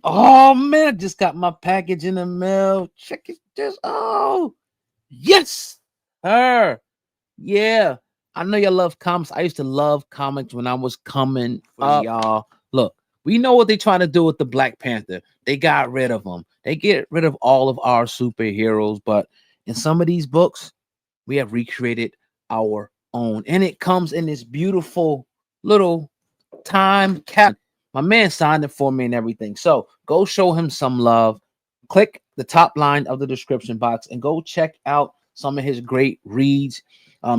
Oh man, I just got my package in the mail. Check it. Just oh yes, her. Yeah. I know y'all love comics. I used to love comics when I was coming up. Y'all. Look, we know what they trying to do with the Black Panther. They got rid of them. They get rid of all of our superheroes, but in some of these books, we have recreated our own. And it comes in this beautiful little time cap. My man signed it for me and everything. So go show him some love. Click the top line of the description box and go check out some of his great reads.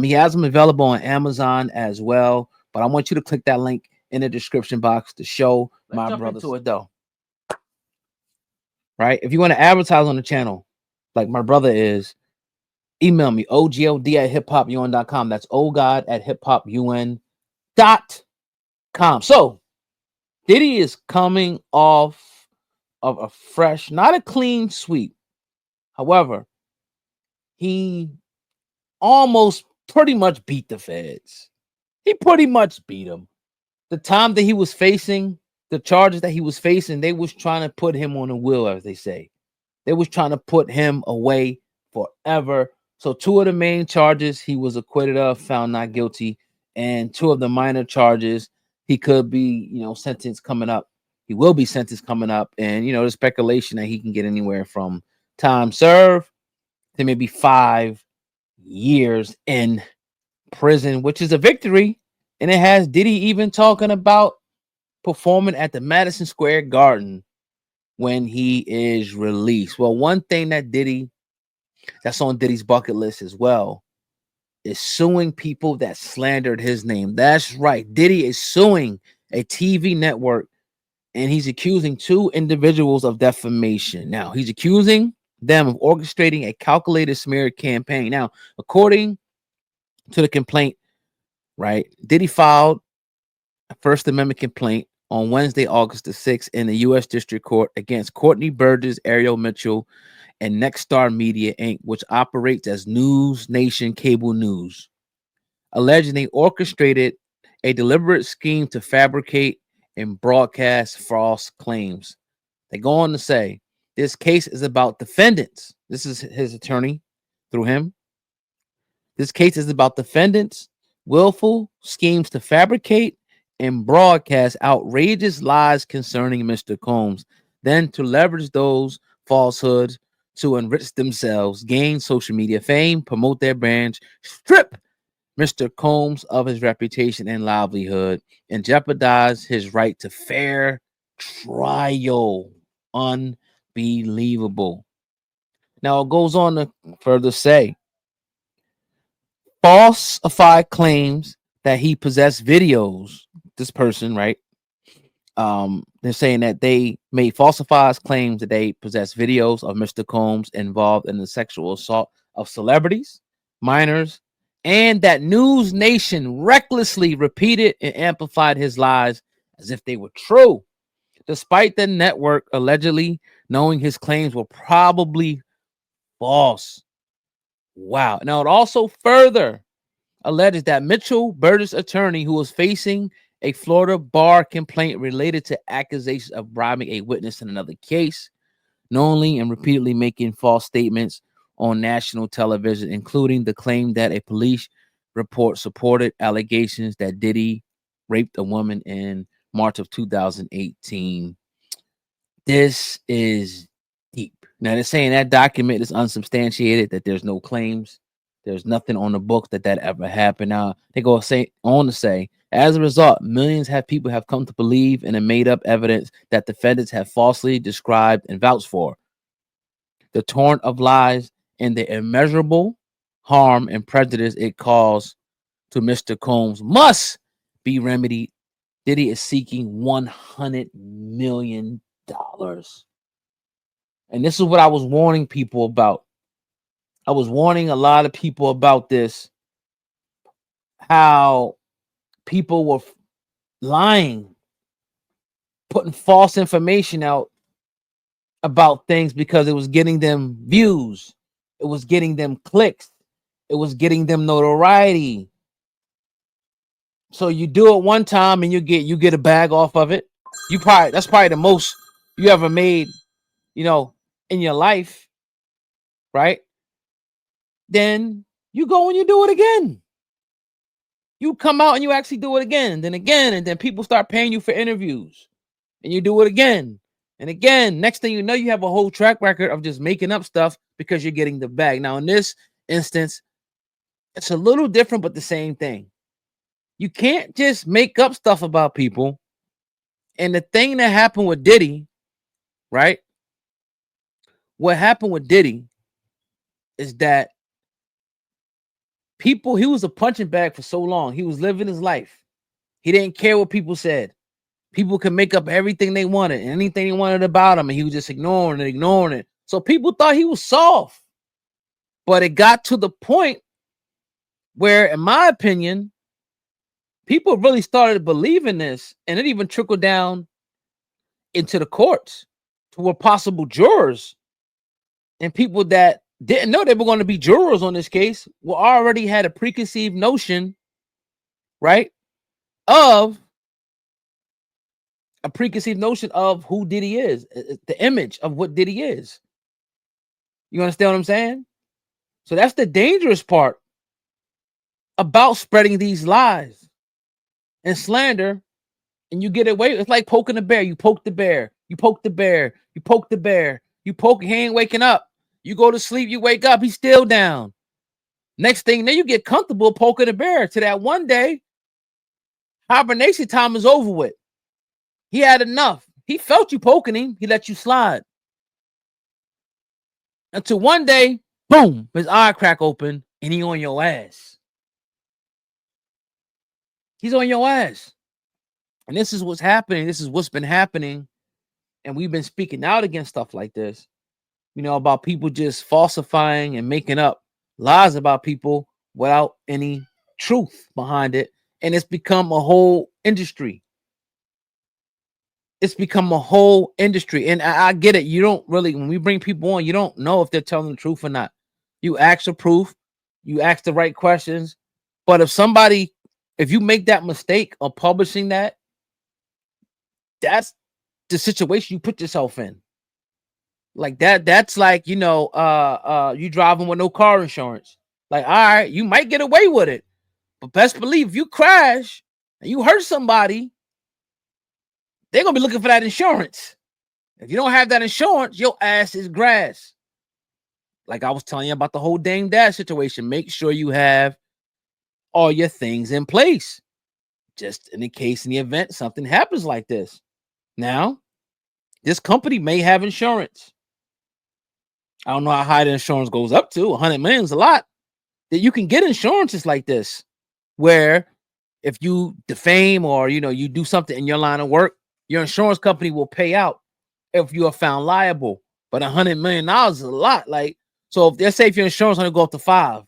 He has them available on Amazon as well. But I want you to click that link in the description box to show my brother to it though. Right? If you want to advertise on the channel, like my brother is, email me ogod@hiphopun.com. That's ogod@hiphopun.com. So Diddy is coming off of a fresh, not a clean sweep. However, he almost pretty much beat the feds. He pretty much beat them. The time that he was facing, the charges that he was facing, they was trying to put him on a wheel, as they say. They was trying to put him away forever. So 2 of the main charges he was acquitted of, found not guilty, and 2 of the minor charges he could be, sentenced coming up. He will be sentenced coming up, and the speculation that he can get anywhere from time served to maybe 5 years in prison, which is a victory. And it has Diddy even talking about performing at the Madison Square Garden when he is released. Well, one thing that's on Diddy's bucket list as well is suing people that slandered his name. That's right. Diddy is suing a TV network, and he's accusing 2 individuals of defamation. Now, he's accusing them of orchestrating a calculated smear campaign. Now, according to the complaint, right, Diddy filed a First Amendment complaint on Wednesday, August the 6th in the U.S. District Court against Courtney Burgess, Ariel Mitchell, and Nexstar Media Inc., which operates as NewsNation Cable News, alleging they orchestrated a deliberate scheme to fabricate and broadcast false claims. They go on to say, this case is about defendants. This is his attorney through him. This case is about defendants' willful schemes to fabricate and broadcast outrageous lies concerning Mr. Combs, then to leverage those falsehoods to enrich themselves, gain social media fame, promote their brands, strip Mr. Combs of his reputation and livelihood, and jeopardize his right to fair trial. Unbelievable. Now it goes on to further say, falsify claims that he possessed videos. This person, right? They're saying that they made falsified claims that they possess videos of Mr. Combs involved in the sexual assault of celebrities, minors, and that NewsNation recklessly repeated and amplified his lies as if they were true, despite the network allegedly knowing his claims were probably false. Wow. Now, it also further alleges that Mitchell Burgess' attorney, who was facing a Florida bar complaint related to accusations of bribing a witness in another case, knowingly and repeatedly making false statements on national television, including the claim that a police report supported allegations that Diddy raped a woman in March of 2018. This is deep. Now, they're saying that document is unsubstantiated, that there's no claims. There's nothing on the books that ever happened. Now, they go on to say, as a result, millions of people have come to believe in a made-up evidence that defendants have falsely described and vouched for. The torrent of lies and the immeasurable harm and prejudice it caused to Mr. Combs must be remedied. Diddy is seeking $100 million. And this is what I was warning people about. I was warning a lot of people about this, how people were lying, putting false information out about things because it was getting them views, it was getting them clicks, it was getting them notoriety. So you do it one time and you get a bag off of it. That's probably the most you ever made, in your life, right? Then you go and you do it again. You come out and you actually do it again, and then people start paying you for interviews, and you do it again and again. Next thing you know, you have a whole track record of just making up stuff because you're getting the bag. Now, in this instance, it's a little different, but the same thing. You can't just make up stuff about people. And the thing that happened with Diddy, right? What happened with Diddy is that he was a punching bag for so long. He was living his life. He didn't care what people said. People could make up everything they wanted and anything they wanted about him, and he was just ignoring it. So people thought he was soft. But it got to the point where, in my opinion, people really started believing this, and it even trickled down into the courts to where possible jurors and people that didn't know they were going to be jurors on this case already had a preconceived notion, right, of who Diddy is, the image of what Diddy is. You understand what I'm saying? So that's the dangerous part about spreading these lies and slander, and you get away. It's like poking a bear. You poke the bear. You poke the bear. You poke the bear. You poke. He ain't waking up. You go to sleep. You wake up. He's still down. Next thing, then you get comfortable poking the bear to that one day. Hibernation time is over with. He had enough. He felt you poking him. He let you slide. Until one day, boom, his eye crack open and he on your ass. He's on your ass. And this is what's happening. This is what's been happening. And we've been speaking out against stuff like this, about people just falsifying and making up lies about people without any truth behind it. And it's become a whole industry. It's become a whole industry. And I get it. You don't really, when we bring people on, you don't know if they're telling the truth or not. You ask for proof. You ask the right questions. But if you make that mistake of publishing that, that's the situation you put yourself in. Like that's like, you driving with no car insurance. Like, all right, you might get away with it, but best believe if you crash and you hurt somebody, they're gonna be looking for that insurance. If you don't have that insurance, your ass is grass. Like I was telling you about the whole Dame Dash situation. Make sure you have all your things in place, just in the event something happens like this. Now, this company may have insurance. I don't know how high the insurance goes up to. 100 million is a lot. That you can get insurances like this, where if you defame or you do something in your line of work, your insurance company will pay out if you are found liable. But $100 million is a lot. Like, so if they say if your insurance only go up to 5,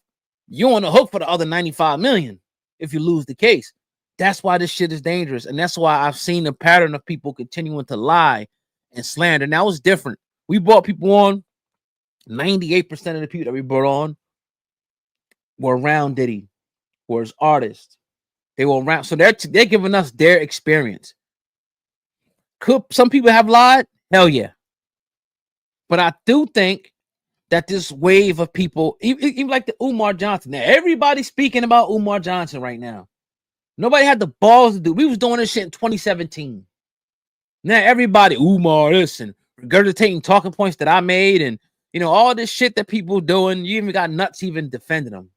you're on the hook for the other 95 million if you lose the case. That's why this shit is dangerous. And that's why I've seen a pattern of people continuing to lie and slander. Now it's different. We brought people on. 98% of the people that we brought on were around Diddy, were his artists. They were around. So they're giving us their experience. Could some people have lied? Hell yeah. But I do think that this wave of people, even like the Umar Johnson, now everybody's speaking about Umar Johnson right now. Nobody had the balls to do. We was doing this shit in 2017. Now everybody, Umar, listen, regurgitating talking points that I made and all this shit that people doing. You even got nuts even defending them.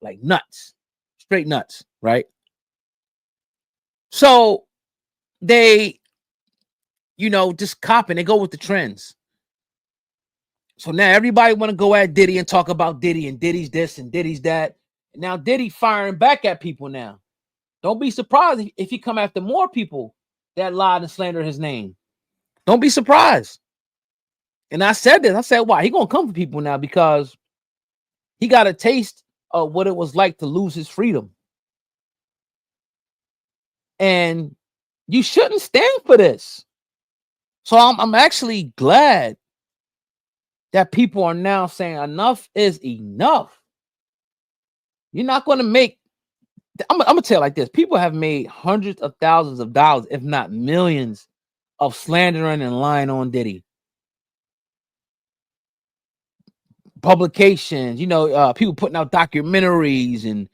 Like nuts. Straight nuts, right? So they, just copping. They go with the trends. So now everybody want to go at Diddy and talk about Diddy and Diddy's this and Diddy's that. And now Diddy firing back at people now. Don't be surprised if he come after more people that lied and slandered his name. Don't be surprised. And I said this. I said, why? He gonna come for people now because he got a taste of what it was like to lose his freedom. And you shouldn't stand for this. So I'm actually glad that people are now saying enough is enough. You're not going to make, I'm going to tell you like this. People have made hundreds of thousands of dollars, if not millions, of slandering and lying on Diddy. Publications, people putting out documentaries, and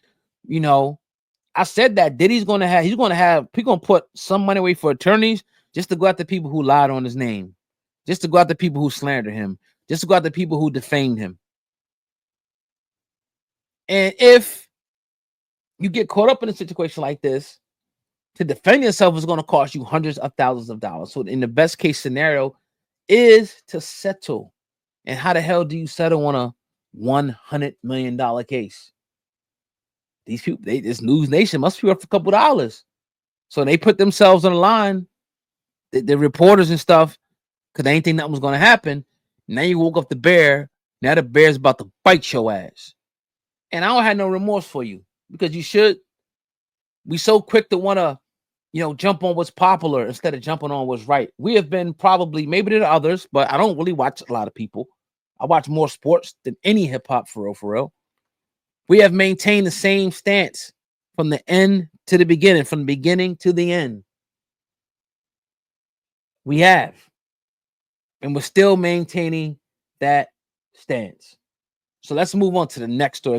I said that Diddy's gonna have he's gonna put some money away for attorneys just to go after people who lied on his name, just to go after people who slandered him, just to go after people who defamed him. And if you get caught up in a situation like this, to defend yourself is going to cost you hundreds of thousands of dollars. So in the best case scenario is to settle. And how the hell do you settle on a $100 million case? These people, this NewsNation must be worth a couple dollars. So they put themselves on the line, the reporters and stuff, because they ain't think nothing was going to happen. Now you woke up the bear. Now the bear's about to bite your ass. And I don't have no remorse for you, because you should. We so quick to want to, jump on what's popular instead of jumping on what's right. We have been probably, maybe there are others, but I don't really watch a lot of people. I watch more sports than any hip hop, for real. We have maintained the same stance from the end to the beginning, from the beginning to the end. We have. And we're still maintaining that stance. So let's move on to the next story.